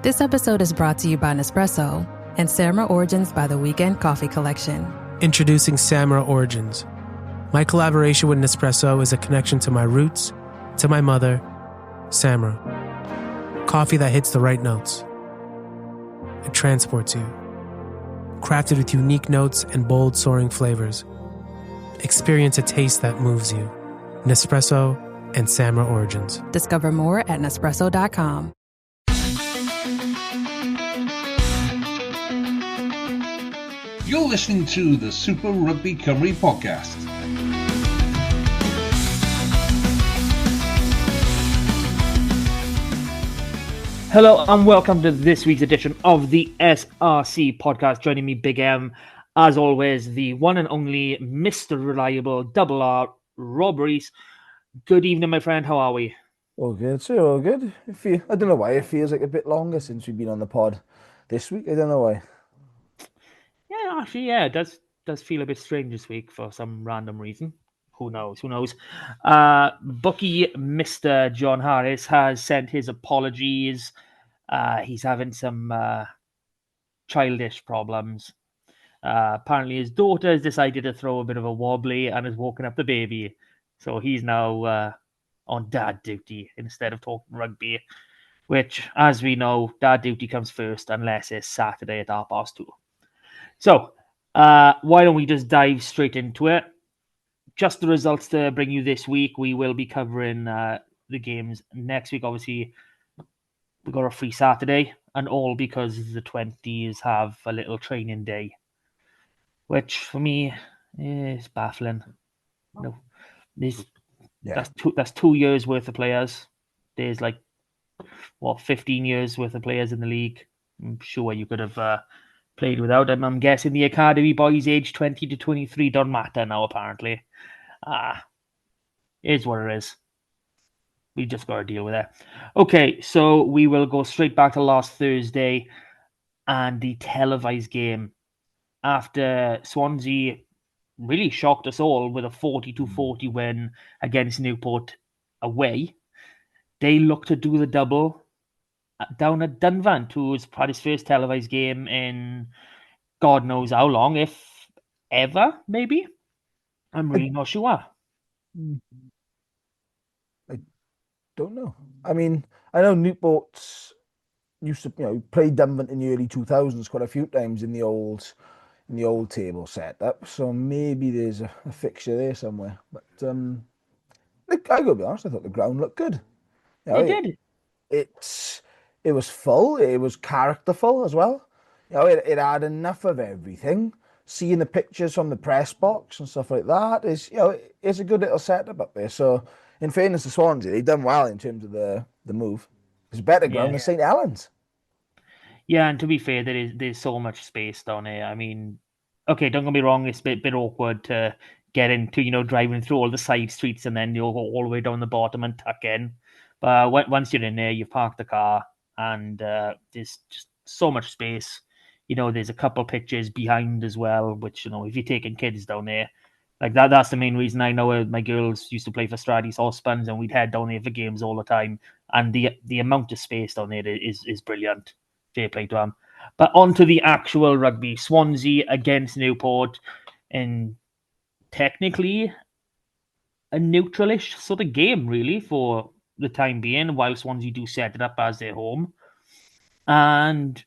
This episode is brought to you by Nespresso and Samra Origins by the Weekend Coffee Collection. Introducing Samra Origins. My collaboration with Nespresso is a connection to my roots, to my mother, Samra. Coffee that hits the right notes. It transports you. Crafted with unique notes and bold, soaring flavors. Experience a taste that moves you. Nespresso and Samra Origins. Discover more at Nespresso.com. You're listening to the Super Rugby Cymru podcast. Hello and welcome to this week's edition of the SRC podcast. Joining me, Big M, as always, the one and only Mr. Reliable Double R, Rob Rees. Good evening, my friend. How are we? All good, sir. All good. I don't know why it feels like a bit longer since we've been on the pod this week. I don't know why. Yeah, actually, yeah, it does feel a bit strange this week for some random reason. Who knows? Bookie, Mr. John Harris, has sent his apologies. He's having some childish problems. Apparently, his daughter has decided to throw a bit of a wobbly and has woken up the baby. So he's now on dad duty instead of talking rugby, which, as we know, dad duty comes first unless it's Saturday at 2:30. So, why don't we just dive straight into it? Just the results to bring you this week. We will be covering the games next week. Obviously, we've got a free Saturday, and all because the 20s have a little training day, which for me is baffling. No, that's 2 years worth of players. There's 15 years worth of players in the league. I'm sure you could have played without them. I'm guessing the academy boys aged 20 to 23 don't matter now, apparently. Is what it is. We just got to deal with it. Okay, so we will go straight back to last Thursday and the televised game. After Swansea really shocked us all with a 40-40 win against Newport away, they looked to do the double down at Dunvant, who's had his first televised game in God knows how long, if ever, maybe. I'm really not sure. I don't know. I mean, I know Newport used to, play Dunvant in the early 2000s quite a few times in the old table setup. So maybe there's a fixture there somewhere. But I gotta be honest, I thought the ground looked good. It did. It was full. It was characterful as well. It had enough of everything. Seeing the pictures from the press box and stuff like that it's a good little setup up there. So, in fairness to Swansea, they've done well in terms of the move. It's better ground than St. Helens. Yeah, and to be fair, there's so much space down here. I mean, okay, don't get me wrong, it's a bit awkward to get into, driving through all the side streets and then you'll go all the way down the bottom and tuck in. But once you're in there, you've parked the car and there's just so much space. There's a couple pictures behind as well, which, if you're taking kids down there, like that's the main reason. I know my girls used to play for Stradi's Hotspurs and we'd head down there for games all the time. And the amount of space down there is brilliant. Fair play to them. But on to the actual rugby. Swansea against Newport in technically a neutralish sort of game, really, for the time being, while Swansea do set it up as their home. And,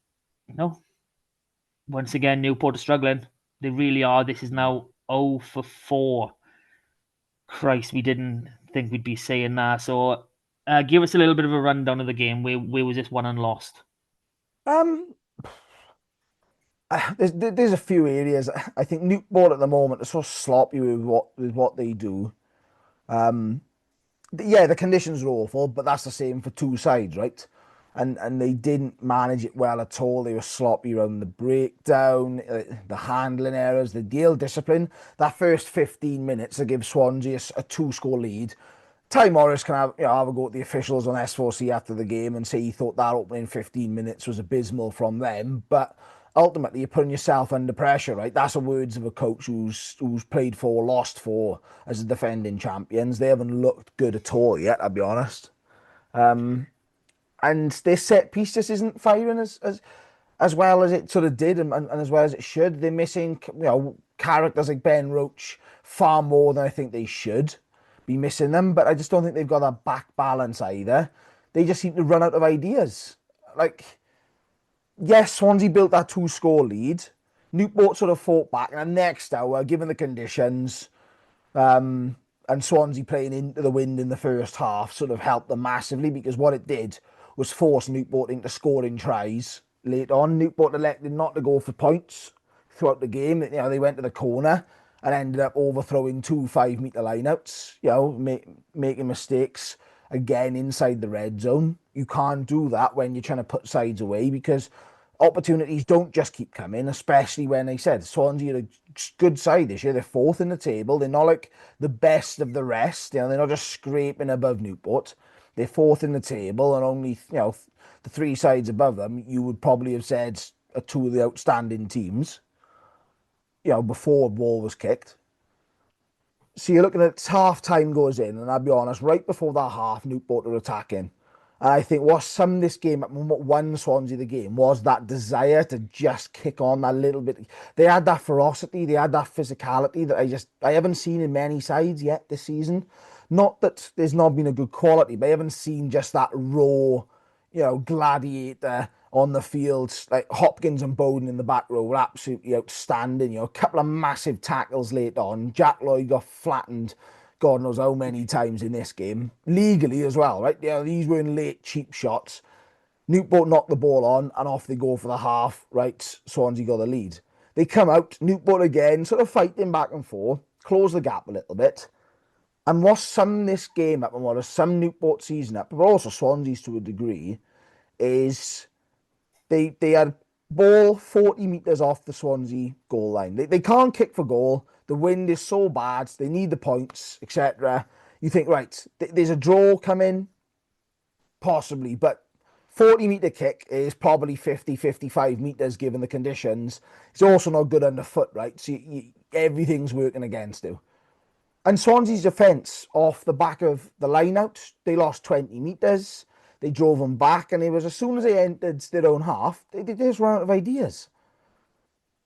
once again, Newport are struggling. They really are. This is now 0 for 4. Christ, we didn't think we'd be saying that. So give us a little bit of a rundown of the game. Where was this won and lost? There's a few areas. I think Newport at the moment are so sloppy with what they do. The conditions are awful, but that's the same for two sides, right? And they didn't manage it well at all. They were sloppy around the breakdown, the handling errors, the deal discipline. That first 15 minutes to give Swansea a 2-score lead. Ty Morris can have a go at the officials on S4C after the game and say he thought that opening 15 minutes was abysmal from them. But ultimately, you're putting yourself under pressure, right? That's the words of a coach who's played 4, lost 4 as the defending champions. They haven't looked good at all yet, I'll be honest. and their set piece just isn't firing as well as it sort of did, and as well as it should. They're missing, characters like Ben Roach far more than I think they should be missing them. But I just don't think they've got that back balance either. They just seem to run out of ideas. Like, yes, Swansea built that 2-score lead. Newport sort of fought back, and the next hour, given the conditions, and Swansea playing into the wind in the first half sort of helped them massively, because what it did was force Newport into scoring tries late on. Newport elected not to go for points throughout the game. They went to the corner and ended up overthrowing 2 5-metre lineouts, making mistakes again inside the red zone. You can't do that when you're trying to put sides away, because opportunities don't just keep coming, especially when they said Swansea are a good side this year. They're 4th in the table. They're not like the best of the rest. They're not just scraping above Newport. They're 4th in the table, and only, the 3 sides above them, you would probably have said are 2 of the outstanding teams, before a ball was kicked. So you're looking at half time goes in, and I'll be honest, right before that half, Newport are attacking. And I think what summed this game up and what won Swansea the game was that desire to just kick on that little bit. They had that ferocity, they had that physicality that I haven't seen in many sides yet this season. Not that there's not been a good quality, but I haven't seen just that raw, gladiator on the field. Like Hopkins and Bowden in the back row were absolutely outstanding. A couple of massive tackles late on. Jack Lloyd got flattened God knows how many times in this game, legally as well, right? These were in late cheap shots. Newport knocked the ball on, and off they go for the half, right? Swansea got the lead. They come out, Newport again, sort of fighting back and forth, close the gap a little bit. And what summed this game up, and what has summed Newport season up, but also Swansea's to a degree, is they had ball 40 metres off the Swansea goal line. They can't kick for goal. The wind is so bad. They need the points, etc. You think, right, there's a draw coming, possibly, but 40-metre kick is probably 50, 55 metres given the conditions. It's also not good underfoot, right? So everything's working against you. And Swansea's defence, off the back of the line-out, they lost 20 metres. They drove them back, and it was as soon as they entered their own half, they just ran out of ideas.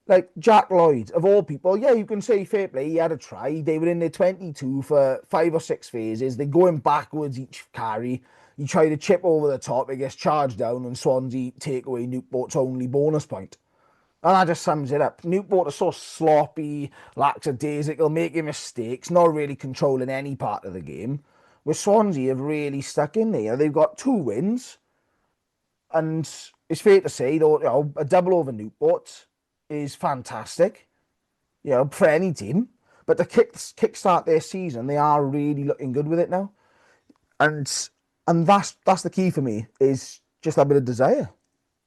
Like Jack Lloyd, of all people, you can say fair play, he had a try. They were in their 22 for 5 or 6 phases. They're going backwards each carry. You try to chip over the top, it gets charged down, and Swansea take away Newport's only bonus point. And that just sums it up. Newport are so sloppy, lackadaisical, making mistakes, not really controlling any part of the game. Where Swansea have really stuck in there. They've got 2 wins. And it's fair to say, though, a double over Newport is fantastic, for any team. But to kickstart their season, they are really looking good with it now. And that's the key for me, is just a bit of desire.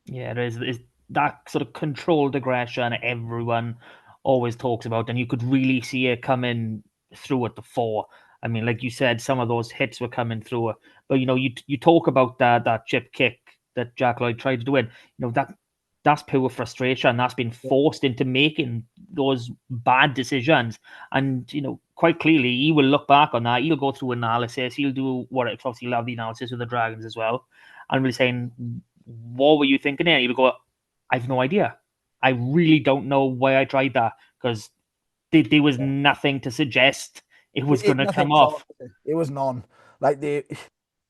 Yeah, there is that sort of controlled aggression everyone always talks about, and you could really see it coming through at the 4. I mean, like you said, some of those hits were coming through. But, you talk about that chip kick that Jack Lloyd tried to do it. That's pure frustration. That's been forced into making those bad decisions. And, quite clearly, he will look back on that. He'll go through analysis. He'll do obviously he'll have the analysis with the Dragons as well. And really saying, what were you thinking there? He'll go, I have no idea. I really don't know why I tried that, because there was nothing to suggest it was going to come off. It was none. Like,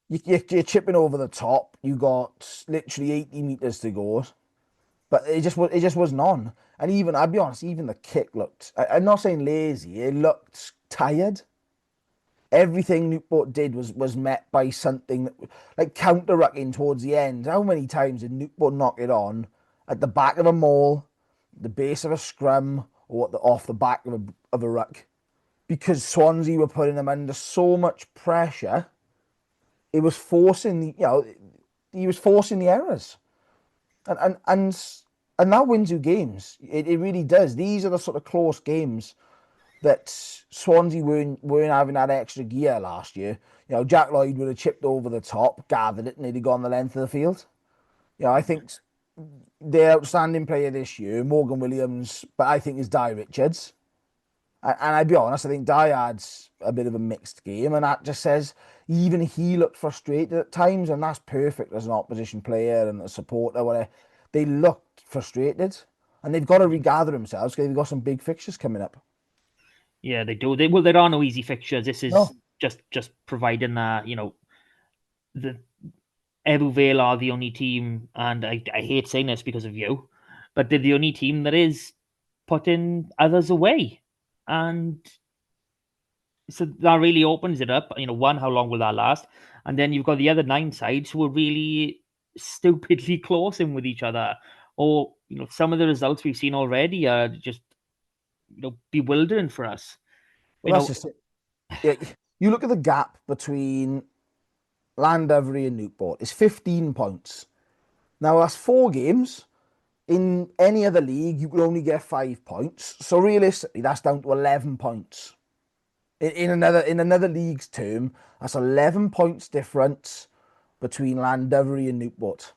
you're chipping over the top. You got literally 80 metres to go. But it just was none. And even, I'll be honest, even the kick looked, I'm not saying lazy, it looked tired. Everything Newport did was met by something like counter-rucking towards the end. How many times did Newport knock it on at the back of a maul, the base of a scrum, or off the back of a ruck? Because Swansea were putting them under so much pressure, it was forcing he was forcing the errors. And that wins you games. It really does. These are the sort of close games that Swansea weren't having that extra gear last year. Jack Lloyd would have chipped over the top, gathered it, and he'd have gone the length of the field. I think their outstanding player this year, Morgan Williams, but I think is Di Richards. And I'd be honest, I think Di adds a bit of a mixed game, and that just says even he looked frustrated at times, and that's perfect as an opposition player and a supporter. Where they looked frustrated, and they've got to regather themselves because they've got some big fixtures coming up. Yeah, they do. There are no easy fixtures. This is No. just providing that, the Ebu Vale are the only team, and I hate saying this because of you, but they're the only team that is putting others away. And so that really opens it up. One, how long will that last? And then you've got the other 9 sides who are really stupidly close in with each other. Or, some of the results we've seen already are just, bewildering for us. Well, that's just it. Yeah, you look at the gap between Llandovery and Newport. It's 15 points. Now, that's 4 games. In any other league, you could only get 5 points. So realistically, that's down to 11 points. In another league's term, that's 11 points difference between Llandovery and Newport.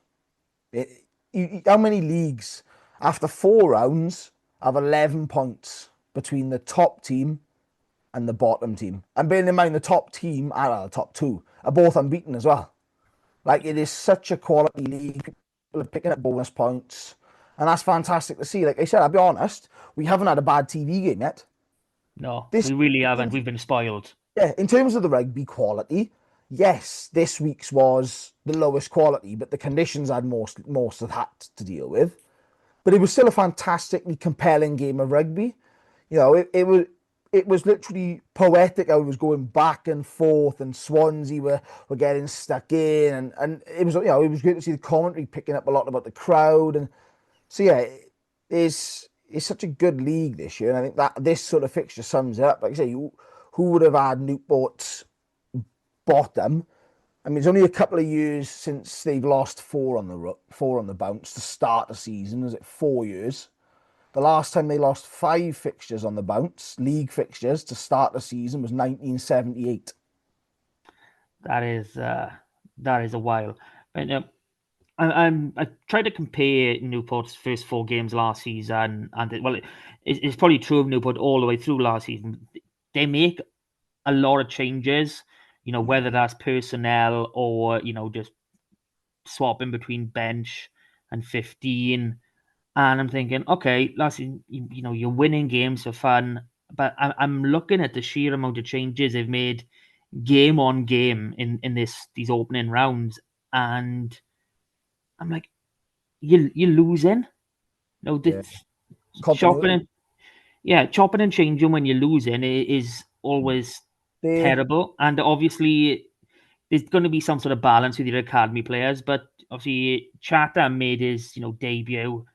How many leagues after 4 rounds have 11 points between the top team and the bottom team? And bearing in mind the top team, the top 2, are both unbeaten as well. Like, it is such a quality league. People are picking up bonus points, and that's fantastic to see. Like I said, I'll be honest, we haven't had a bad TV game yet. No, we really haven't. We've been spoiled. Yeah, in terms of the rugby quality, yes, this week's was the lowest quality, but the conditions had most of that to deal with. But it was still a fantastically compelling game of rugby. It was literally poetic. I was going back and forth, and Swansea were getting stuck in, and it was it was great to see the commentary picking up a lot about the crowd. And so yeah, it's such a good league this year, and I think that this sort of fixture sums it up. Like I say, who would have had Newport's bottom? I mean, it's only a couple of years since they've lost 4 on the bounce to start the season. Was it 4 years? The last time they lost 5 fixtures on the bounce, league fixtures, to start the season was 1978. That is a while. But, I tried to compare Newport's first 4 games last season, and it's probably true of Newport all the way through last season. They make a lot of changes, whether that's personnel or just swapping between bench and 15. And I'm thinking, okay, last season, you're winning games for fun, but I'm looking at the sheer amount of changes they've made game on game in these opening rounds, and I'm like, you're losing. No, this chopping and changing when you're losing is always terrible. And obviously, there's going to be some sort of balance with your academy players. But obviously, Chatham made his debut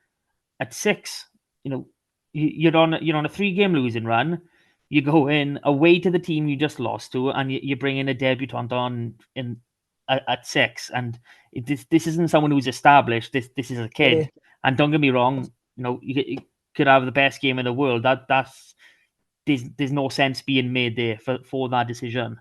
at 6. You're on a 3-game losing run. You go in away to the team you just lost to, and you bring in a debutant on at 6. And this isn't someone who's established. This is a kid. And don't get me wrong, you could have the best game in the world. There's no sense being made there for that decision.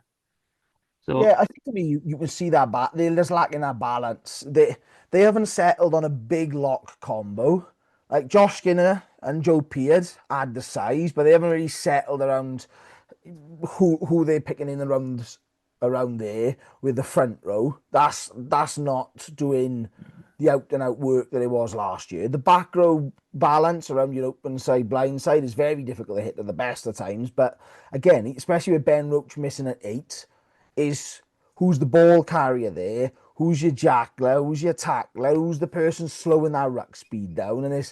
So yeah, I think to me you can see that they're just lacking that balance. They haven't settled on a big lock combo. Like Josh Skinner and Joe Peard add the size, but they haven't really settled around who they're picking in around there with the front row. That's not doing the out and out work that it was last year. The back row balance around your open side, blind side is very difficult to hit at the best of times. But again, especially with Ben Roach missing at 8, is who's the ball carrier there? Who's your jackler? Who's your tackler? Who's the person slowing that ruck speed down? And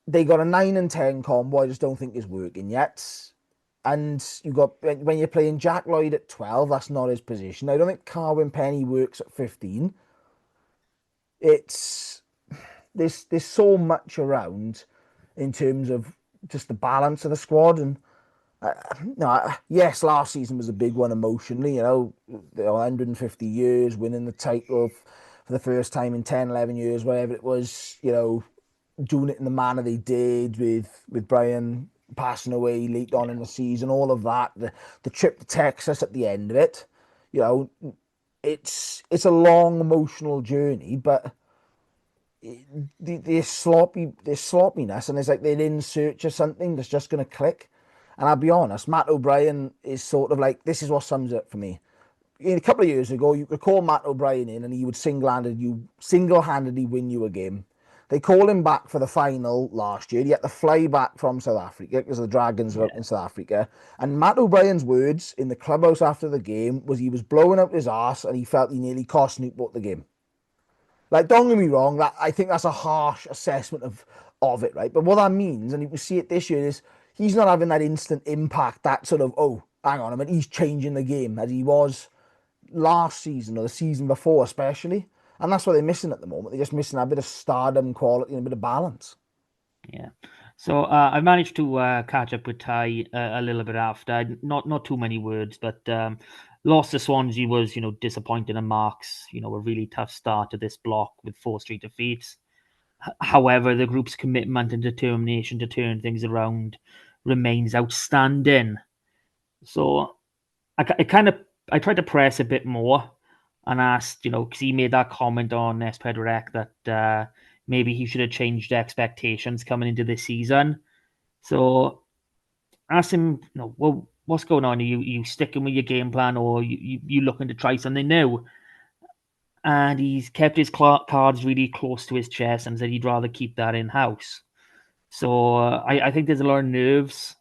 they got a 9 and 10 combo. I just don't think is working yet. And you got when you're playing Jack Lloyd at 12, that's not his position. I don't think Carwyn Penny works at 15. There's so much around in terms of just the balance of the squad. And yes, last season was a big one emotionally. 150 years, winning the title for the first time in 10, 11 years, whatever it was. Doing it in the manner they did with Brian passing away late on in the season, all of that. The trip to Texas at the end of it. It's a long emotional journey, but there's sloppiness, and it's like they're in search of something that's just going to click. And I'll be honest, Matt O'Brien is sort of like, this is what sums it up for me. a couple of years ago, you could call Matt O'Brien in and he would single-handedly win you a game. They called him back for the final last year. He had to fly back from South Africa because the Dragons were up in South Africa. And Matt O'Brien's words in the clubhouse after the game was he was blowing out his arse and he felt he nearly cost Newport the game. Like, don't get me wrong, I think that's a harsh assessment of it, right? But what that means, and you can see it this year, is he's not having that instant impact, that sort of, oh, hang on a minute, he's changing the game as he was last season or the season before especially. And that's what they're missing at the moment. They're just missing a bit of stardom, quality, and a bit of balance. Yeah. So I managed to catch up with Ty a little bit after. Not too many words, but lost to Swansea was, disappointing, and marks, a really tough start to this block with 4 straight defeats. However, the group's commitment and determination to turn things around remains outstanding. So I tried to press a bit more and asked, because he made that comment on Espedrec that maybe he should have changed expectations coming into this season. So asked him, well, what's going on? Are you sticking with your game plan, or you looking to try something new? And he's kept his cards really close to his chest and said he'd rather keep that in-house. So I think there's a lot of nerves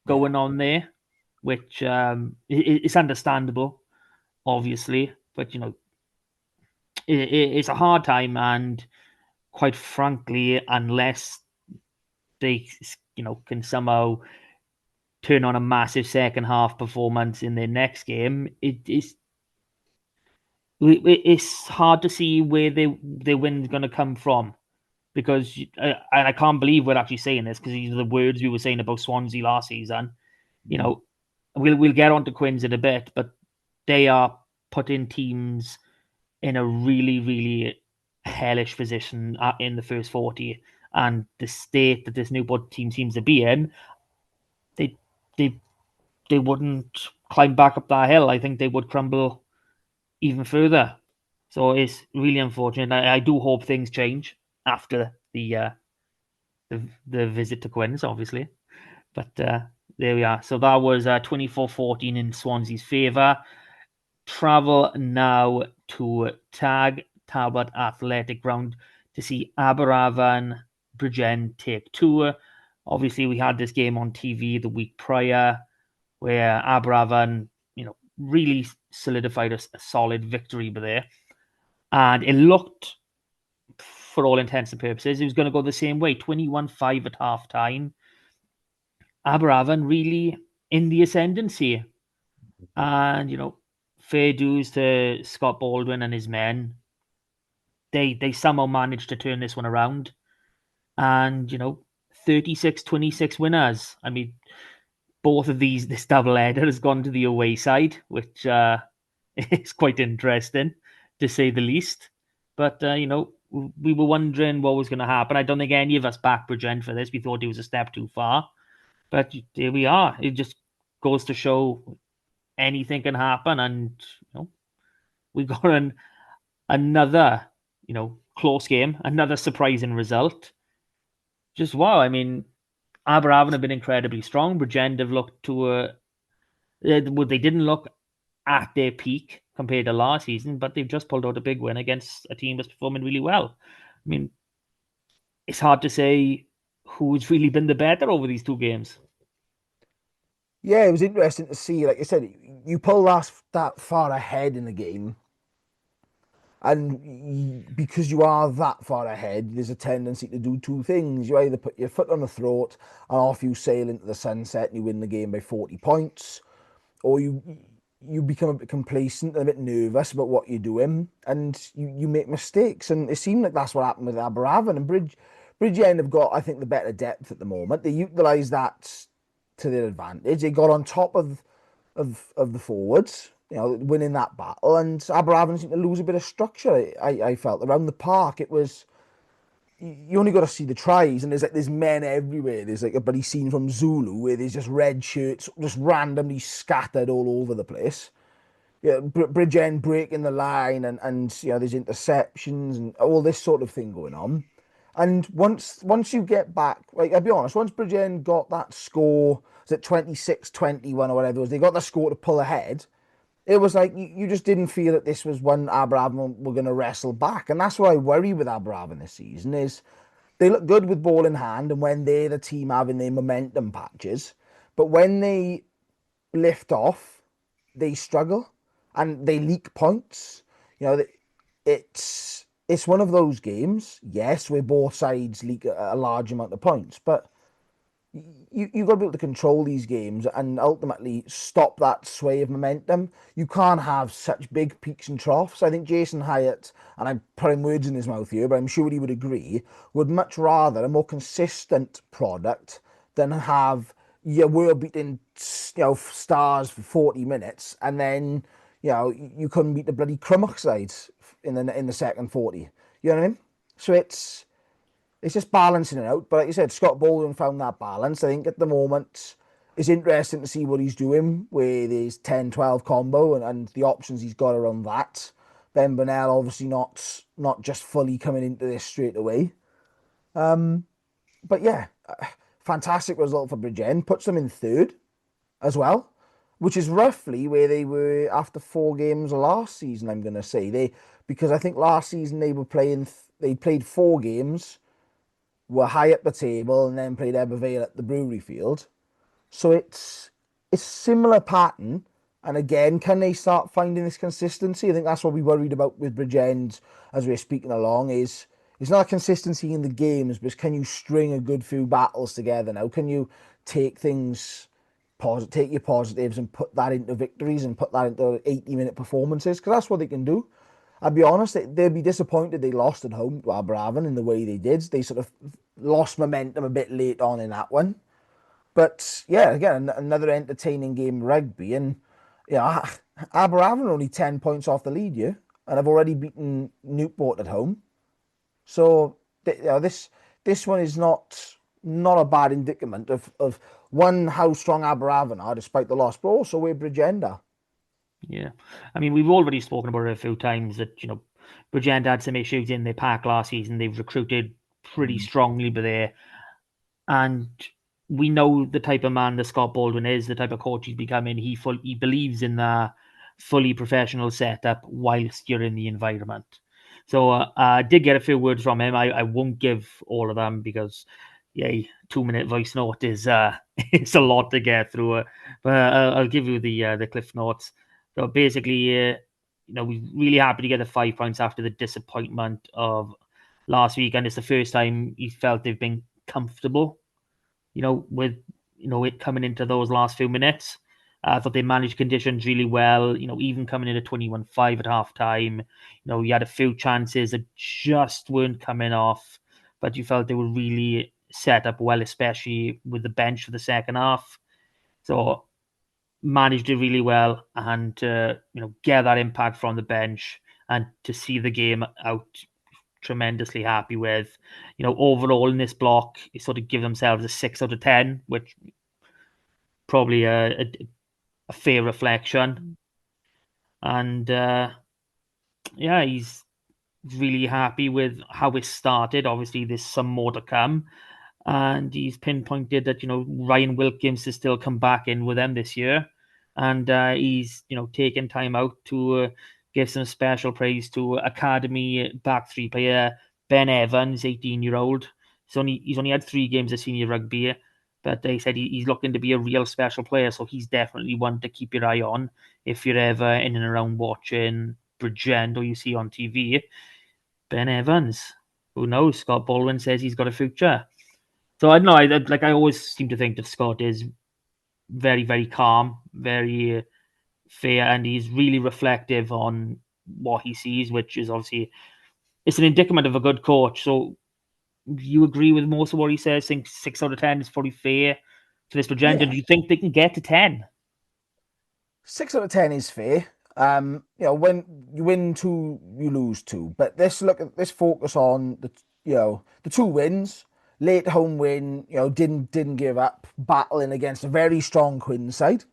going on there, which it's understandable, obviously. But, it's a hard time, and quite frankly, unless they, can somehow turn on a massive second half performance in their next game, it's hard to see where their win's going to come from. Because, and I can't believe we're actually saying this, because these are the words we were saying about Swansea last season. We'll get on to Quins in a bit, but they are putting teams in a really, really hellish position in the first 40, and the state that this Newport team seems to be in, they wouldn't climb back up that hill. I think they would crumble even further. So it's really unfortunate. I do hope things change after the visit to Quins, obviously. But there we are. So that was 24-14 in Swansea's favour. Travel now to Talbot Athletic Ground to see Aberafan Bridgend take 2. Obviously, we had this game on TV the week prior, where Aberafan, really solidified a solid victory there. And it looked, for all intents and purposes, it was going to go the same way, 21-5 at half-time. Aberafan really in the ascendancy. And, fair dues to Scott Baldwin and his men. They somehow managed to turn this one around. And, 36-26 winners. I mean, both of this double-header has gone to the away side, which is quite interesting, to say the least. But, we were wondering what was going to happen. I don't think any of us backed Bridgend for this. We thought he was a step too far. But here we are. It just goes to show anything can happen. And, we got another, close game, another surprising result. Just wow. I mean, Aberafan have been incredibly strong. Bridgend have looked to they didn't look at their peak compared to last season, but they've just pulled out a big win against a team that's performing really well. I mean, it's hard to say who's really been the better over these 2 games. Yeah, it was interesting to see. Like I said, you pull that far ahead in the game, and because you are that far ahead, there's a tendency to do 2 things. You either put your foot on the throat and off you sail into the sunset and you win the game by 40 points, or you become a bit complacent and a bit nervous about what you're doing, and you make mistakes. And it seemed like that's what happened with Aberafan. And Bridgend have got, I think, the better depth at the moment. They utilise that to their advantage. They got on top of the forwards, winning that battle. And Aberafan seemed to lose a bit of structure. I felt around the park. It was, you only got to see the tries, and there's men everywhere. There's like a bloody scene from Zulu where there's just red shirts just randomly scattered all over the place. Yeah, Bridgend breaking the line, and there's interceptions and all this sort of thing going on. And once you get back, like, I'll be honest, once Bridgend got that score, was it 26-21 or whatever it was, they got the score to pull ahead, It was like you just didn't feel that this was one Aberravon were going to wrestle back, and that's what I worry with Aberravon this season is they look good with ball in hand, and when they're the team having their momentum patches, but when they lift off, they struggle and they leak points. You know, it's one of those games, yes, where both sides leak a large amount of points, but you've got to be able to control these games and ultimately stop that sway of momentum. You can't have such big peaks and troughs. I think Jason Hyatt, and I'm putting words in his mouth here, but I'm sure he would agree, would much rather a more consistent product than have your world beating, stars for 40 minutes and then you couldn't beat the bloody Crummock sides in the second 40. You know what I mean? So it's just balancing it out. But like you said, Scott Baldwin found that balance. I think at the moment it's interesting to see what he's doing with his 10-12 combo and the options he's got around that. Ben Burnell obviously not just fully coming into this straight away. But yeah, fantastic result for Bridgend. Puts them in third as well, which is roughly where they were after 4 games last season, I'm going to say. Because I think last season they played 4 games, were high up the table, and then played Ebervale at the Brewery Field. So it's similar pattern. And again, can they start finding this consistency? I think that's what we worried about with Bridgend as we're speaking along. Is it's not a consistency in the games, but can you string a good few battles together now? Can you take take your positives and put that into victories and put that into 80-minute performances? Because that's what they can do. I'll be honest, they'd be disappointed they lost at home to Aberravon in the way they did. They sort of lost momentum a bit late on in that one. But yeah, again, another entertaining game of rugby. And Aberravon are only 10 points off the lead here, and have already beaten Newport at home. So this one is not a bad indicament of one, how strong Aberravon are despite the loss, but also where Bridgend are. Yeah, I mean, we've already spoken about it a few times that Bridgend had some issues in their pack last season. They've recruited pretty strongly, but and we know the type of man that Scott Baldwin is, the type of coach he's becoming. He believes in the fully professional setup whilst you're in the environment. So I did get a few words from him. I won't give all of them because, 2-minute voice note is it's a lot to get through. But I'll give you the cliff notes. So basically, we're really happy to get the 5 points after the disappointment of last week, and it's the first time he felt they've been comfortable, with it coming into those last few minutes. I thought they managed conditions really well, even coming in at 21-5 at half time. You had a few chances that just weren't coming off, but you felt they were really set up well, especially with the bench for the second half. So managed it really well, and get that impact from the bench and to see the game out, tremendously happy with. Overall in this block, they sort of give themselves a 6 out of 10, which probably a fair reflection. And he's really happy with how it started. Obviously, there's some more to come. And he's pinpointed that, Ryan Wilkins has still come back in with them this year. And he's, taken time out to give some special praise to Academy back 3 player Ben Evans, 18-year-old. He's only had 3 games of senior rugby, but they said he's looking to be a real special player. So he's definitely one to keep your eye on if you're ever in and around watching Bridgend or you see on TV. Ben Evans, who knows? Scott Baldwin says he's got a future. So I don't know. I always seem to think that Scott is very, very calm, very fair, and he's really reflective on what he sees, which is obviously it's an indicament of a good coach. So you agree with most of what he says? Think 6 out of 10 is probably fair for this agenda. Yeah. Do you think they can get to 10? 6 out of 10 is fair. When you win 2, you lose 2. But let's focus on the 2 wins. Late home win, didn't give up, battling against a very strong Quinn side,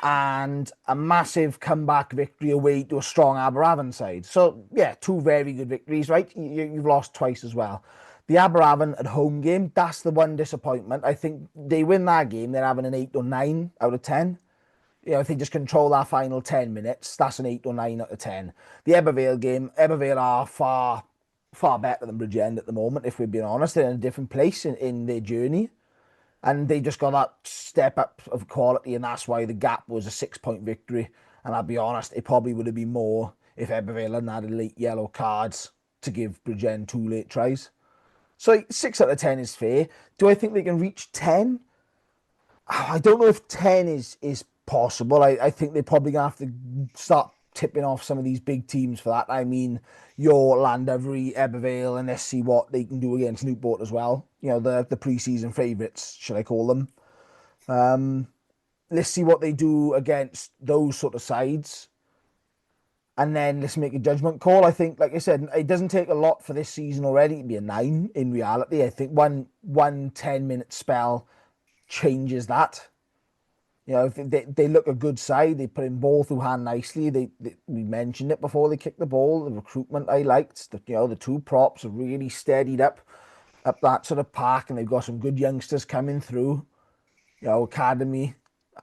and a massive comeback victory away to a strong Aberravon side. So yeah, 2 very good victories, right? You've lost twice as well. The Aberravon at home game, that's the one disappointment. I think they win that game, they're having an 8 or 9 out of 10. if they just control that final 10 minutes, that's an 8 or 9 out of 10. The Ebervale game, Ebervale are far better than Bridgend at the moment, if we're being honest. They're in a different place in their journey. And they just got that step up of quality, and that's why the gap was a 6-point victory. And I'll be honest, it probably would have been more if Ebervale hadn't had late yellow cards to give Bridgend 2 late tries. So 6 out of 10 is fair. Do I think they can reach 10? I don't know if 10 is possible. I think they're probably going to have to start tipping off some of these big teams for that. I mean, your Llandovery, Ebervale, and let's see what they can do against Newport as well. The pre-season favourites, should I call them. Let's see what they do against those sort of sides. And then let's make a judgment call. I think, like I said, it doesn't take a lot for this season already to be a 9 in reality. I think one 10-minute spell changes that. If they look a good side, they put in ball through hand nicely. We mentioned it before they kicked the ball. The recruitment I liked. The 2 props have really steadied up that sort of park, and they've got some good youngsters coming through. Academy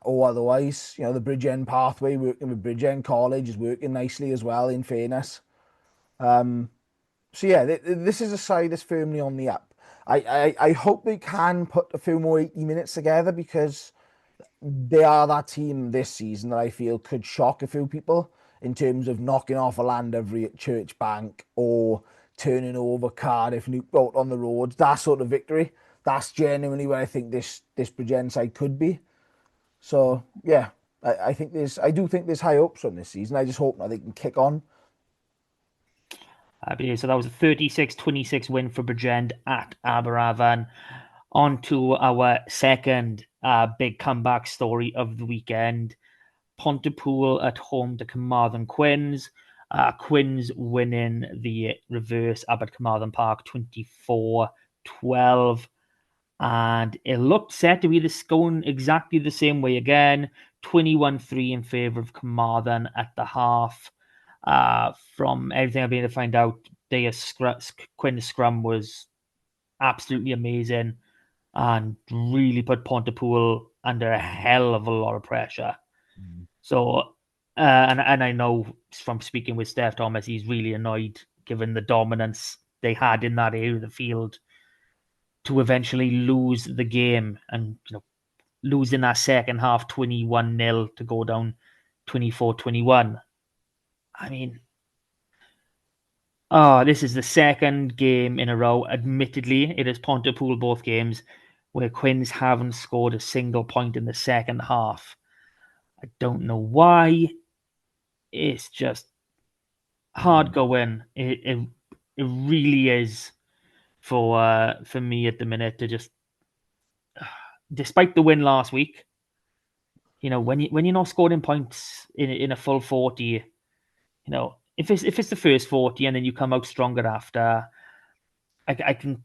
or otherwise. The Bridgend pathway working with Bridgend College is working nicely as well. In fairness, so yeah, this is a side that's firmly on the up. I hope they can put a few more 80 minutes together, because they are that team this season that I feel could shock a few people in terms of knocking off a Llandovery at Church Bank or turning over Cardiff Newport on the road. That sort of victory. That's genuinely where I think this Bridgend side could be. So yeah, I do think there's high hopes on this season. I just hope that they can kick on. So that was a 36-26 win for Bridgend at Aberavon. On to our second big comeback story of the weekend. Pontypool at home to Carmarthen Quins. Quins winning the reverse up at Carmarthen Park 24-12. And it looked set to be going exactly the same way again. 21-3 in favour of Carmarthen at the half. From everything I've been able to find out, Quins' scrum was absolutely amazing and really put Pontypool under a hell of a lot of pressure. So, and I know from speaking with Steph Thomas, he's really annoyed given the dominance they had in that area of the field to eventually lose the game, and lose in that second half 21-0 to go down 24-21. I mean, this is the second game in a row. Admittedly, it is Pontypool both games where Quins haven't scored a single point in the second half. I don't know why. It's just hard going. It really is for me at the minute to just, despite the win last week, when you're not scoring points in a full 40, if it's the first 40 and then you come out stronger after, I can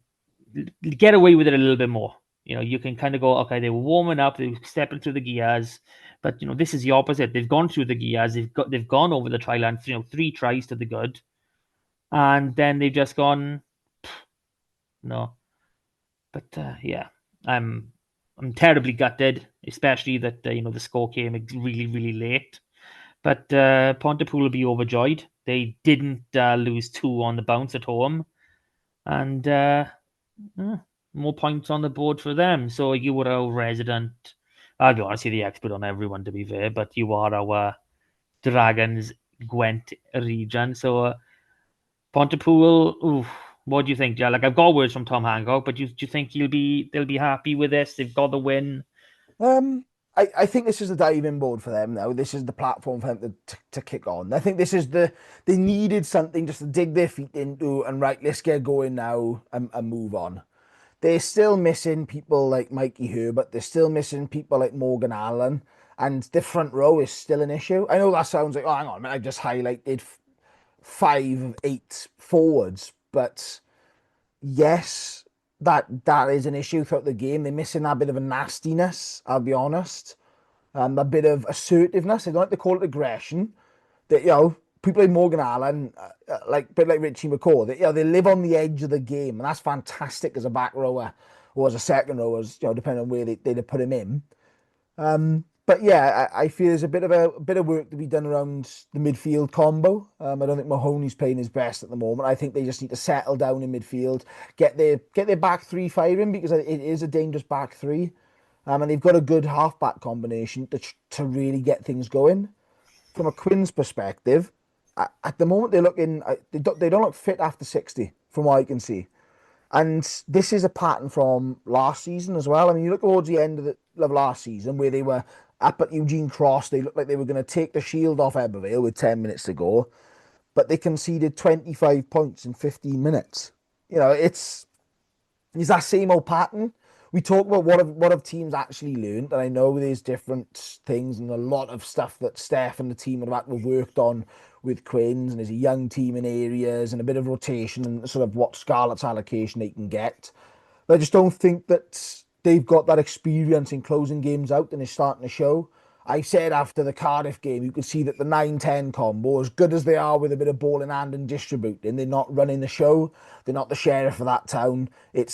get away with it a little bit more. You can kind of go, okay, they were warming up, they were stepping through the gears, but this is the opposite. They've gone through the gears, they've gone over the try line, 3 tries to the good, and then they've just gone, no. But yeah, I'm terribly gutted, especially that the score came really, really late. But Pontypool will be overjoyed. They didn't lose 2 on the bounce at home, and more points on the board for them. So you were our resident, I'll be honest, you're the expert on everyone, to be fair, but you are our Dragons Gwent region. So Pontypool, what do you think? Yeah, I've got words from Tom Hancock, but do you think they'll be happy with this? They've got the win. I think this is the diving board for them now. This is the platform for them to kick on. I think this is they needed something just to dig their feet into and right, let's get going now and move on. They're still missing people like Mikey Herbert. They're still missing people like Morgan Allen. And the front row is still an issue. I know that sounds like, hang on, I just highlighted 5 of 8 forwards. But yes, that is an issue throughout the game. They're missing that bit of a nastiness, I'll be honest. A bit of assertiveness. I don't like to call it aggression. That, people like Morgan Allen, a bit like Richie McCaw, they live on the edge of the game, and that's fantastic as a back rower or as a second rower, depending on where they'd have put him in. But yeah, I feel there's a bit of work to be done around the midfield combo. I don't think Mahoney's playing his best at the moment. I think they just need to settle down in midfield, get their back three firing because it is a dangerous back three, and they've got a good halfback combination to really get things going. From a Quinn's perspective, at the moment they're looking they don't look fit after 60 from what I can see. And this is a pattern from last season as well. I mean, you look towards the end of last season where they were up at Eugene Cross, they looked like they were going to take the shield off Ebervale with 10 minutes to go, but they conceded 25 points in 15 minutes. It's that same old pattern. We talk about what have teams actually learned, and I know there's different things and a lot of stuff that Steph and the team have worked on with Quins, and there's a young team in areas and a bit of rotation and sort of what Scarlet's allocation they can get. But I just don't think that they've got that experience in closing games out, and it's starting to show. I said after the Cardiff game, you could see that the 9-10 combo, as good as they are with a bit of ball in hand and distributing, they're not running the show. They're not the sheriff of that town. They're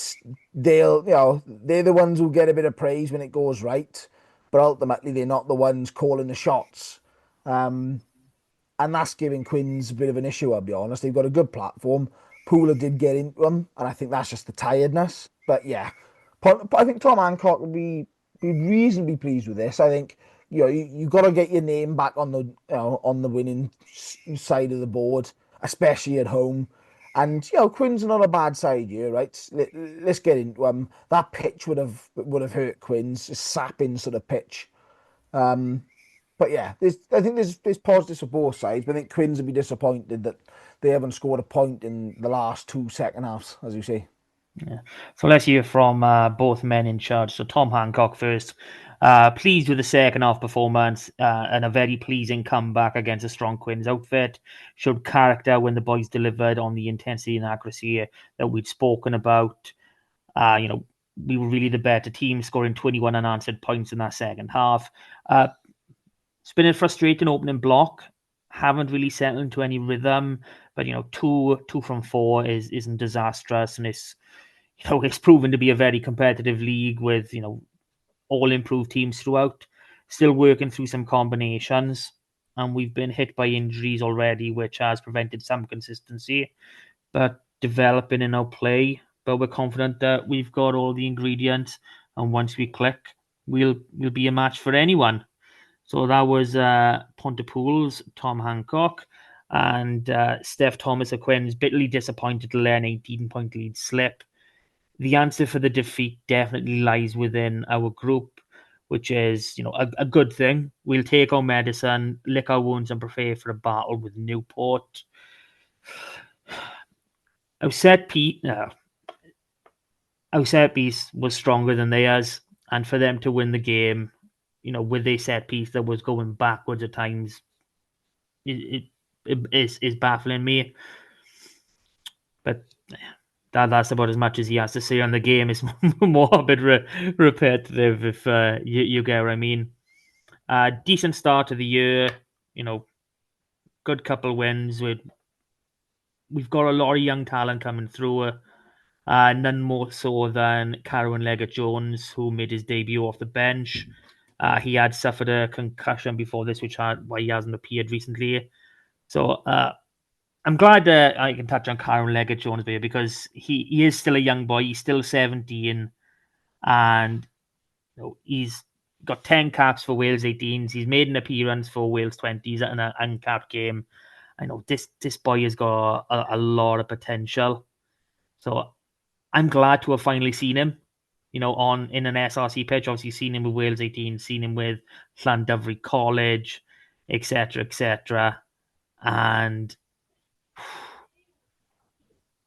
the ones who get a bit of praise when it goes right, but ultimately they're not the ones calling the shots. And that's giving Quins a bit of an issue, I'll be honest. They've got a good platform. Pooler did get into them, and I think that's just the tiredness. But yeah, I think Tom Hancock would be reasonably pleased with this. I think you got to get your name back on the winning side of the board, especially at home. And Quinn's not a bad side here, right? Let's get into them. That pitch would have hurt Quinn's, a sapping sort of pitch. But yeah, I think there's positives for both sides. But I think Quins would be disappointed that they haven't scored a point in the last 2 second halves, as you say. Yeah. So let's hear from both men in charge. So Tom Hancock first. Pleased with the second half performance and a very pleasing comeback against a strong Quins outfit. Showed character when the boys delivered on the intensity and accuracy that we'd spoken about. We were really the better team, scoring 21 unanswered points in that second half. It's been a frustrating opening block. Haven't really settled into any rhythm, but two from 4 isn't disastrous, and it's proven to be a very competitive league with all improved teams throughout. Still working through some combinations, and we've been hit by injuries already, which has prevented some consistency, but developing in our play. But we're confident that we've got all the ingredients, and once we click, we'll be a match for anyone. So that was Pontypool's Tom Hancock, and Steph Thomas of Quinn's bitterly disappointed to let an 18-point lead slip. The answer for the defeat definitely lies within our group, which is a good thing. We'll take our medicine, lick our wounds, and prepare for a battle with Newport. Our set piece was stronger than theirs, and for them to win the game, with their set piece that was going backwards at times, it is baffling me. But that's about as much as he has to say on the game. It's more a bit repetitive, if you get what I mean. Decent start to the year, good couple wins. We've got a lot of young talent coming through. None more so than Carwyn Leggett-Jones, who made his debut off the bench. He had suffered a concussion before this, why he hasn't appeared recently. So I'm glad that I can touch on Carwyn Leggett-Jones here, because he is still a young boy. He's still 17, and he's got 10 caps for Wales 18s. He's made an appearance for Wales 20s at an uncapped game. I know this boy has got a lot of potential. So I'm glad to have finally seen him, in an SRC pitch. Obviously, seen him with Wales 18, seen him with Llandovery College, etc., etc. And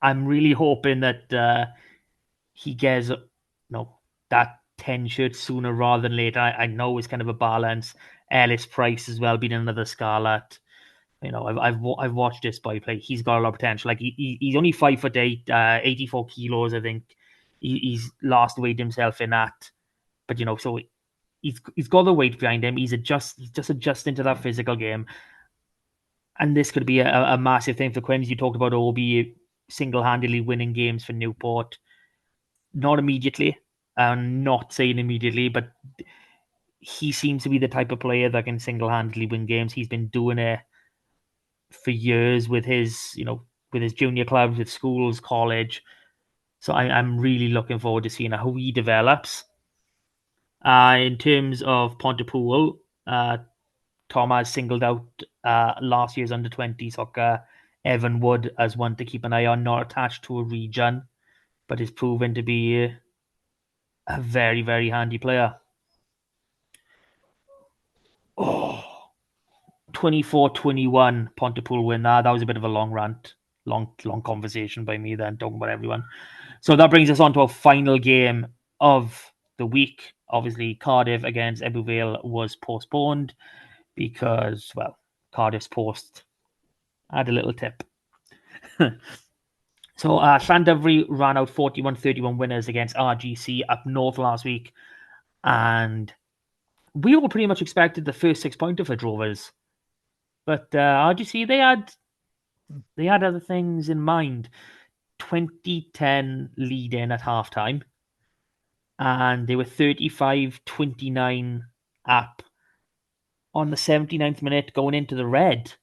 I'm really hoping that he gets that 10 shirts sooner rather than later. I know it's kind of a balance. Ellis Price as well, being another Scarlet. I've watched this boy play. He's got a lot of potential. Like he's only 5'8", 84 kilos, I think. He's last weighed himself in that, but so he's got the weight behind him. He's just adjusting to that physical game, and this could be a massive thing for Quins. You talked about Obi single-handedly winning games for Newport. Not immediately, not saying immediately, but he seems to be the type of player that can single-handedly win games. He's been doing it for years with his, with his junior clubs, with schools, college. So I'm really looking forward to seeing how he develops. In terms of Pontypool, Tom has singled out last year's under-20 soccer Evan Wood as one to keep an eye on, not attached to a region, but is proven to be a very, very handy player. 24-21 Pontypool win. That was a bit of a long rant, long conversation by me then, talking about everyone. So that brings us on to our final game of the week. Obviously, Cardiff against Ebbw Vale was postponed because, well, Cardiff's post had a little tip. So Llandovery ran out 41-31 winners against RGC up north last week. And we all pretty much expected the first 6-pointer for Drovers. But RGC, they had other things in mind. 2010 lead in at halftime. And they were 35-29 up on the 79th minute going into the red.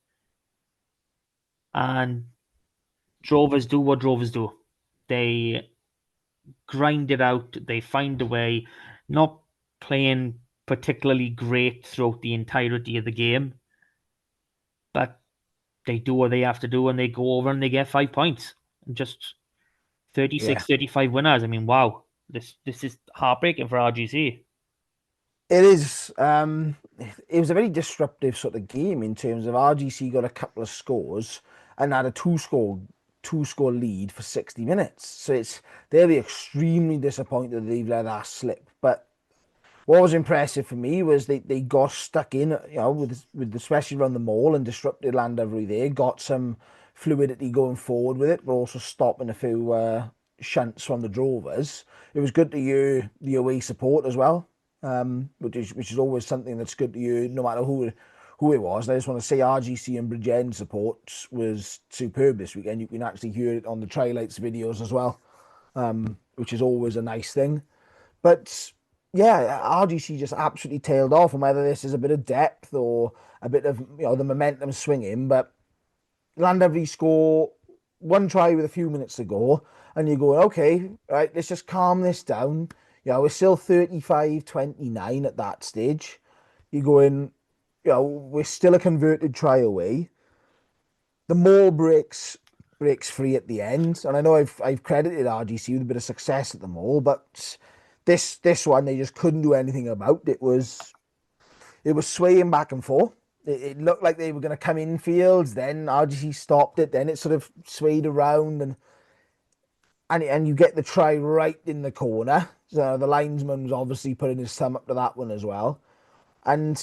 And Drovers do what Drovers do. They grind it out. They find a way, not playing particularly great throughout the entirety of the game, but they do what they have to do and they go over and they get 5 points. And just 36-35 winners. I mean, wow. This is heartbreaking for RGC. It is. It was a very disruptive sort of game in terms of RGC got a couple of scores and had a two-score lead for 60 minutes. So they'll be extremely disappointed they've let that slip. But what was impressive for me was they got stuck in, with especially around the mall and disrupted Llandovery there, got some fluidity going forward with it, but also stopping a few shunts from the Drovers. It was good to hear the away support as well, which is always something that's good to hear, no matter who it was. And I just want to say RGC and Bridgend support was superb this weekend. You can actually hear it on the Tri-Lights videos as well, which is always a nice thing. But yeah, RGC just absolutely tailed off, and whether this is a bit of depth or a bit of the momentum swinging, but Llandovery score one try with a few minutes to go, and you're going, okay, right, let's just calm this down. We're still 35-29 at that stage. You're going, we're still a converted try away. The mall breaks free at the end, and I know I've credited RGC with a bit of success at the mall, but this one they just couldn't do anything about. It was swaying back and forth. It looked like they were going to come in fields, then RGC stopped it, then it sort of swayed around, and you get the try right in the corner. So the linesman was obviously putting his thumb up to that one as well. And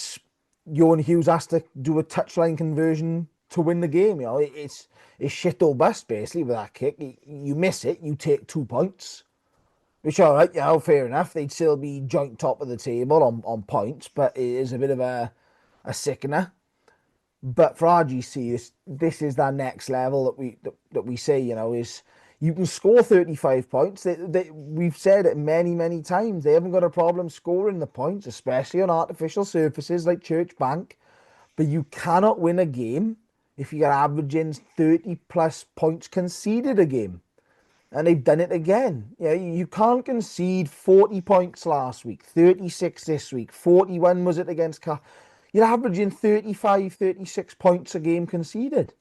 Johan Hughes has to do a touchline conversion to win the game. It's shit or bust basically with that kick. You miss it, you take 2 points. Which, all right, fair enough. They'd still be joint top of the table on points, but it is a bit of a sickener. But for RGC, this is that next level that we say, is you can score 35 points. We've said it many, many times. They haven't got a problem scoring the points, especially on artificial surfaces like Church Bank. But you cannot win a game if you're averaging 30-plus points conceded a game. And they've done it again. You can't concede 40 points last week, 36 this week, 41 was it against You're averaging 35, 36 points a game conceded.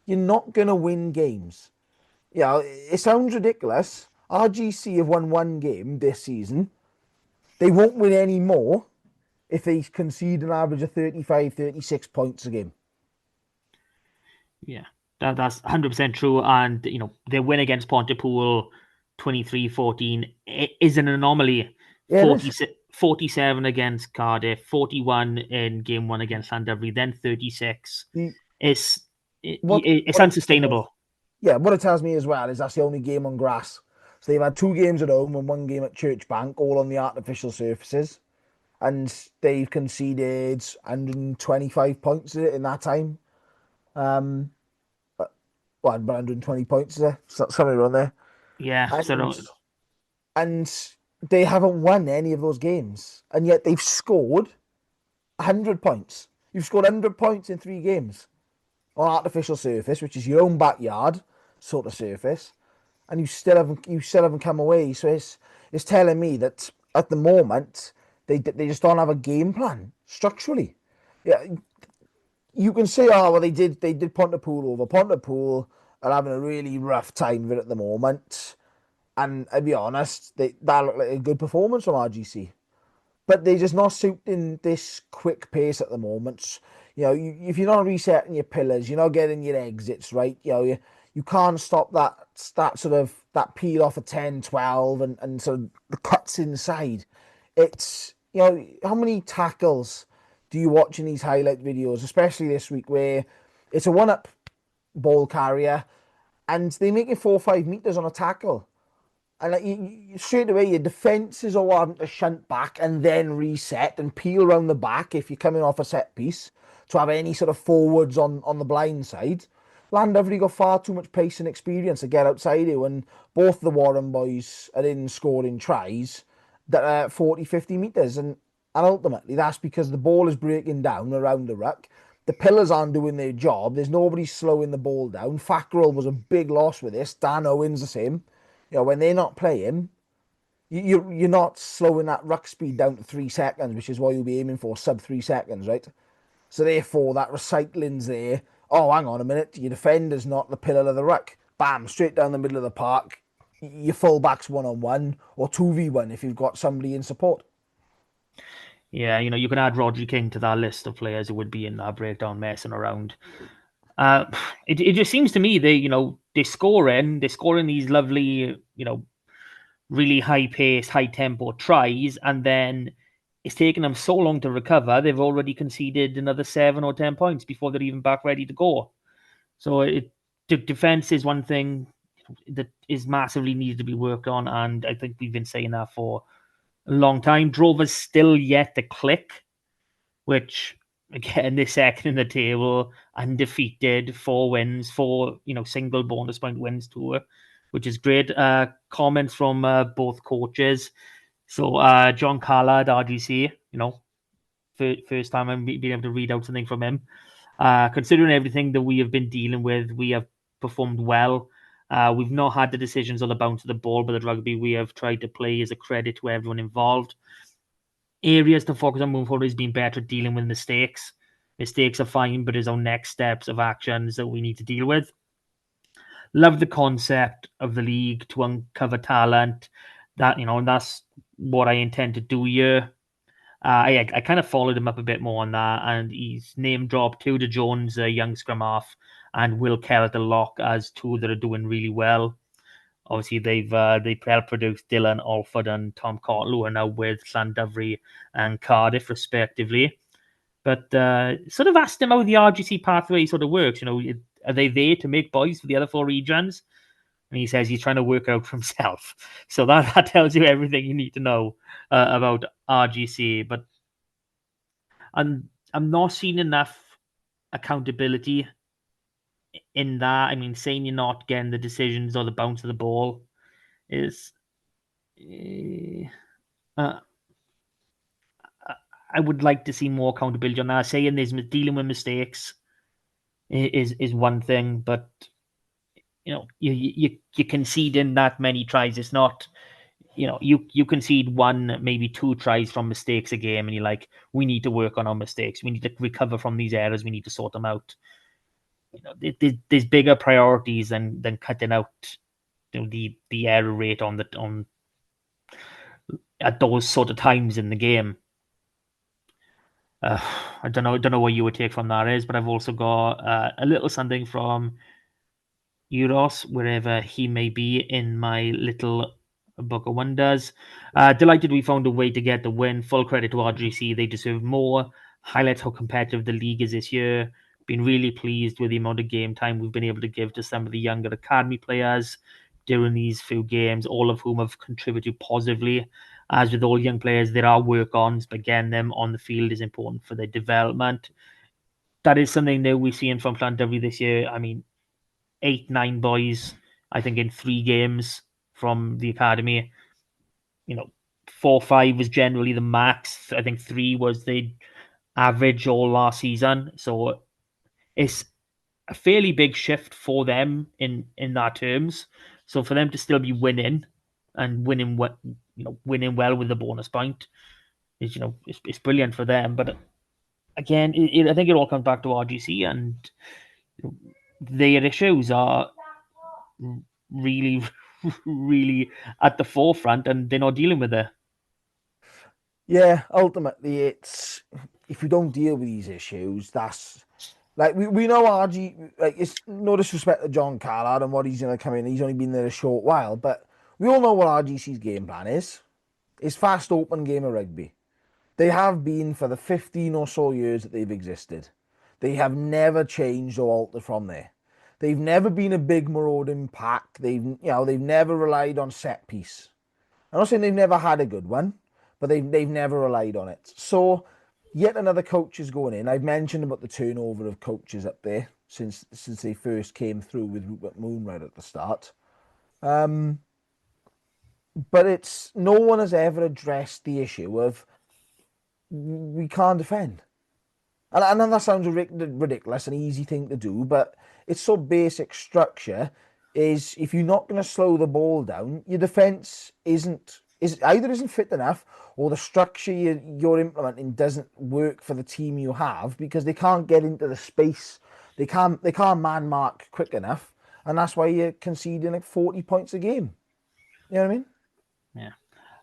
You're not going to win games. It sounds ridiculous. RGC have won one game this season. They won't win any more if they concede an average of 35, 36 points a game. Yeah. That's 100% true, and their win against Pontypool 23-14 is an anomaly. Yeah, 47 against Cardiff, 41 in game one against Llandovery, then 36. It's unsustainable. What it tells me as well is that's the only game on grass. So they've had 2 games at home and 1 game at Church Bank, all on the artificial surfaces, and they've conceded 125 points in that time. 120 points there, somewhere around there. Yeah, and they haven't won any of those games, and yet they've scored 100 points. You've scored 100 points in 3 games on artificial surface, which is your own backyard sort of surface, and you still haven't come away. So it's telling me that at the moment they just don't have a game plan structurally. Yeah, you can say, oh well, they did Pontypool over. Pontypool are having a really rough time of it at the moment, and I'll be honest, that looked like a good performance from RGC. But they're just not suiting this quick pace at the moment. You know, if you're not resetting your pillars, you're not getting your exits right. You know, you can't stop that sort of that peel off of 10, 12 and sort of the cuts inside. It's, you know, how many tackles do you watch in these highlight videos, especially this week, where it's a one-up ball carrier and they make it 4 or 5 meters on a tackle. And like straight away, your defence is all having to shunt back and then reset and peel around the back if you're coming off a set piece to have any sort of forwards on the blind side. Llandovery got far too much pace and experience to get outside it when both the Warren boys are in scoring tries that are 40, 50 metres. And ultimately, that's because the ball is breaking down around the ruck. The pillars aren't doing their job. There's nobody slowing the ball down. Fackrell was a big loss with this. Dan Owen's the same. You know, when they're not playing, you're not slowing that ruck speed down to 3 seconds, which is what you'll be aiming for, sub 3 seconds, right? So therefore, that recycling's there. Oh, hang on a minute, your defender's not the pillar of the ruck. Bam, straight down the middle of the park. Your fullback's 1-on-1 or 2v1 if you've got somebody in support. Yeah, you know, you can add Rodri King to that list of players who would be in that breakdown messing around. It just seems to me they're scoring these lovely, really high paced, high tempo tries, and then it's taken them so long to recover. They've already conceded another 7 or 10 points before they're even back ready to go. So the defense is one thing that is massively needed to be worked on, and I think we've been saying that for a long time. Drover's still yet to click, which again, they're second in the table, undefeated, 4 wins, 4 single bonus point wins to her, which is great. Comments from both coaches. So John Callard, RGC, first time I'm being able to read out something from him. Considering everything that we have been dealing with, we have performed well. We've not had the decisions on the bounce of the ball, but the rugby we have tried to play is a credit to everyone involved. Areas to focus on moving forward is being better at dealing with mistakes. Mistakes are fine, but there's our next steps of actions that we need to deal with. Love the concept of the league to uncover talent. And that's what I intend to do here. I kind of followed him up a bit more on that, and he's name dropped Tudor Jones, a young scrum half, and Will Kell at the lock as two that are doing really well. Obviously, they've helped produce Dylan Alford and Tom Cottle, who are now with Llandovery and Cardiff, respectively. But sort of asked him how the RGC pathway sort of works. Are they there to make boys for the other 4 regions? And he says he's trying to work out for himself. So that tells you everything you need to know about RGC. But I'm not seeing enough accountability in that. I mean, saying you're not getting the decisions or the bounce of the ball is I would like to see more accountability on that. Saying there's dealing with mistakes is one thing, but you conceding that many tries. It's not, you concede 1, maybe 2 tries from mistakes a game, and you're like, we need to work on our mistakes. We need to recover from these errors. We need to sort them out. There's bigger priorities than cutting out the error rate on at those sort of times in the game. I don't know what you would take from that is, but I've also got a little something from Euros, wherever he may be in my little book of wonders. Delighted we found a way to get the win. Full credit to RGC. They deserve more. Highlights how competitive the league is this year. Been really pleased with the amount of game time we've been able to give to some of the younger academy players during these few games, all of whom have contributed positively. As with all young players, there are work-ons, but getting them on the field is important for their development. That is something new we're seeing from Llandovery this year. I mean, 8, 9 boys, I think, in 3 games from the academy. 4, 5 was generally the max. I think 3 was the average all last season. So it's a fairly big shift for them in that terms. So for them to still be winning and winning well with the bonus point is it's brilliant for them. But again, I think it all comes back to RGC, and their issues are really, really at the forefront, and they're not dealing with it. Yeah, ultimately, it's if you don't deal with these issues, that's like we know RG. Like, it's no disrespect to John Callard and what he's going to come in. He's only been there a short while, but we all know what RGC's game plan is. It's fast, open game of rugby. They have been for the 15 or so years that they've existed. They have never changed or altered from there. They've never been a big marauding pack. They've never relied on set piece. I'm not saying they've never had a good one, but they've never relied on it. So yet another coach is going in. I've mentioned about the turnover of coaches up there since they first came through with Rupert Moon right at the start. But it's no one has ever addressed the issue of we can't defend. And I know that sounds ridiculous, an easy thing to do, but it's so basic structure is if you're not going to slow the ball down, your defence either isn't fit enough or the structure you're implementing doesn't work for the team you have because they can't get into the space. They can't man mark quick enough, and that's why you're conceding like 40 points a game. You know what I mean? Yeah.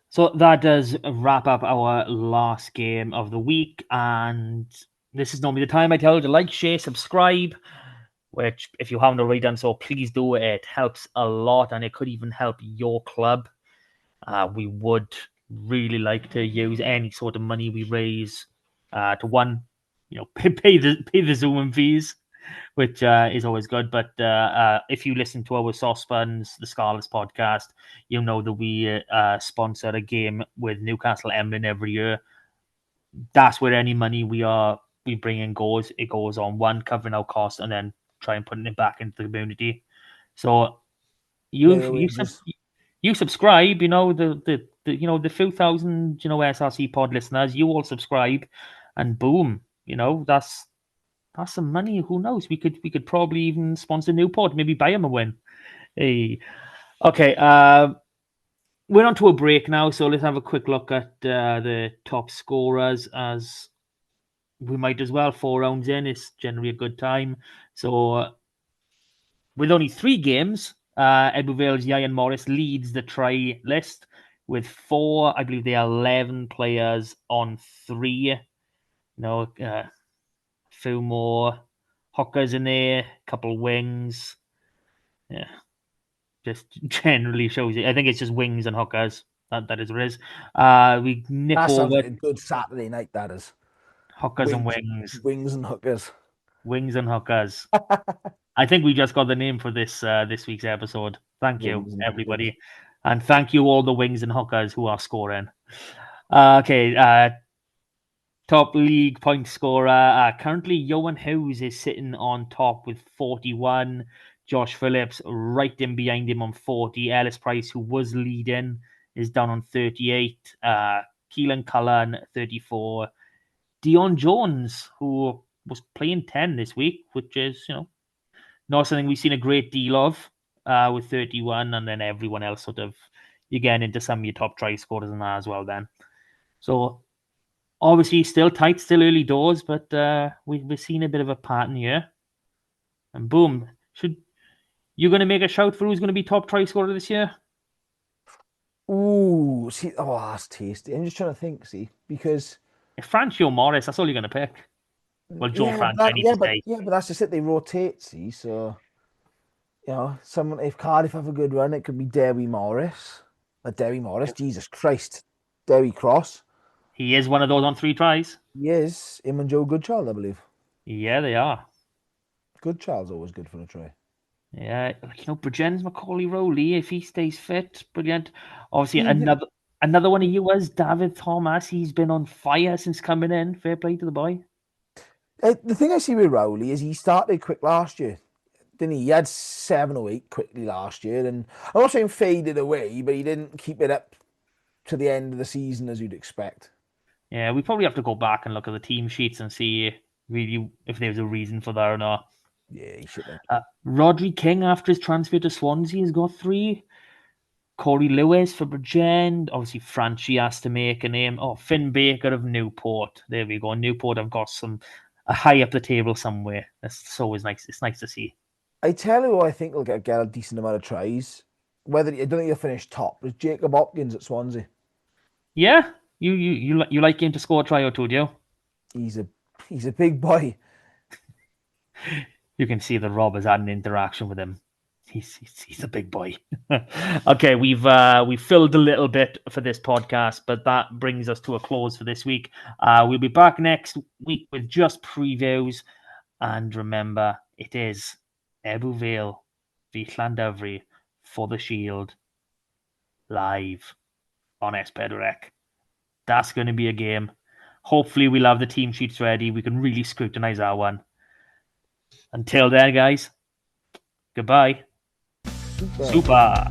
So that does wrap up our last game of the week, and this is normally the time I tell you to like, share, subscribe, which if you haven't already done so, please do. It helps a lot, and it could even help your club. We would really like to use any sort of money we raise to pay the Zoom fees, which is always good. But if you listen to our Saucepans, the Scarlets podcast, you know that we sponsor a game with Newcastle Emlyn every year. That's where any money we bring in goes. It goes on one, covering our costs, and then try and putting it back into the community. So you subscribe, the few thousand, SRC pod listeners, you all subscribe, and boom, that's some money. Who knows? We could probably even sponsor new pod, maybe buy him a win. Hey, okay. We're on to a break now, so let's have a quick look at the top scorers, as we might as well. 4 rounds in is generally a good time. So with only 3 games, Edward Vale's Ian Morris leads the try list with 4. I believe there are 11 players on 3. A few more hookers in there, a couple wings. Yeah, just generally shows it. I think it's just wings and hookers. That is what it is. We nip That sounds over like a good Saturday night, that is. hookers and wings. Wings and hookers. Wings and hookers. I think we just got the name for this week's episode. Thank you, everybody. Hookers. And thank you all the wings and hookers who are scoring. Okay, top league point scorer. Currently, Johan Hughes is sitting on top with 41. Josh Phillips right in behind him on 40. Ellis Price, who was leading, is down on 38. Keelan Cullen, 34. Dion Jones, who was playing 10 this week, which is, not something we've seen a great deal of, with 31. And then everyone else sort of, you're getting into some of your top try scorers and that as well then. So, obviously, still tight, still early doors, but we've seen a bit of a pattern here. And boom, you're going to make a shout for who's going to be top try scorer this year? Ooh, see, that's tasty. I'm just trying to think, because if Francio Morris, that's all you're going to pick. Well, Joe Francio needs to stay. Yeah, but that's just it. They rotate, so someone, if Cardiff have a good run, it could be Derry Morris. Jesus Christ, Derry Cross. He is one of those on 3 tries. He is. Him and Joe Goodchild, I believe. Yeah, they are. Goodchild's always good for a try. Yeah, Bridgens, Macaulay Rowley, if he stays fit, brilliant. Obviously, another one of you was David Thomas. He's been on fire since coming in. Fair play to the boy. The thing I see with Rowley is he started quick last year, didn't he? He had 7 or 8 quickly last year, and I'm not saying faded away, but he didn't keep it up to the end of the season as you'd expect. Yeah, we probably have to go back and look at the team sheets and see really if there's a reason for that or not. Yeah, he should have. Rodri King, after his transfer to Swansea, has got 3. Corey Lewis for Bridgend. Obviously, Franchi has to make a name. Oh, Finn Baker of Newport. There we go. Newport have got a high up the table somewhere. That's always nice. It's nice to see. I tell you who I think will get a decent amount of tries. I don't think he'll finish top. It's Jacob Hopkins at Swansea. Yeah, you like him to score a try or two, do you? He's a big boy. You can see that Rob has had an interaction with him. He's a big boy. Okay, we've filled a little bit for this podcast, but that brings us to a close for this week. We'll be back next week with just previews, and remember, it is Ebbw Vale v Llandovery for the Shield live on S4C. That's going to be a game. Hopefully, we'll have the team sheets ready. We can really scrutinize that one. Until then, guys, goodbye. Super.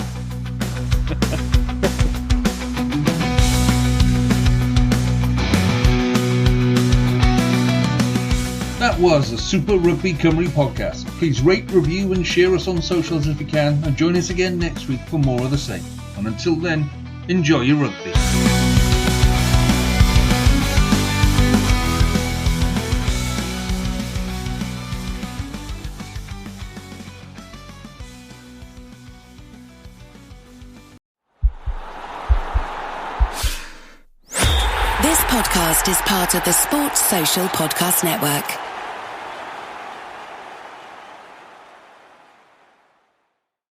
That was the Super Rugby Cymru podcast. Please rate, review and share us on socials if you can, and join us again next week for more of the same. And until then, enjoy your rugby. This podcast is part of the Sports Social Podcast Network.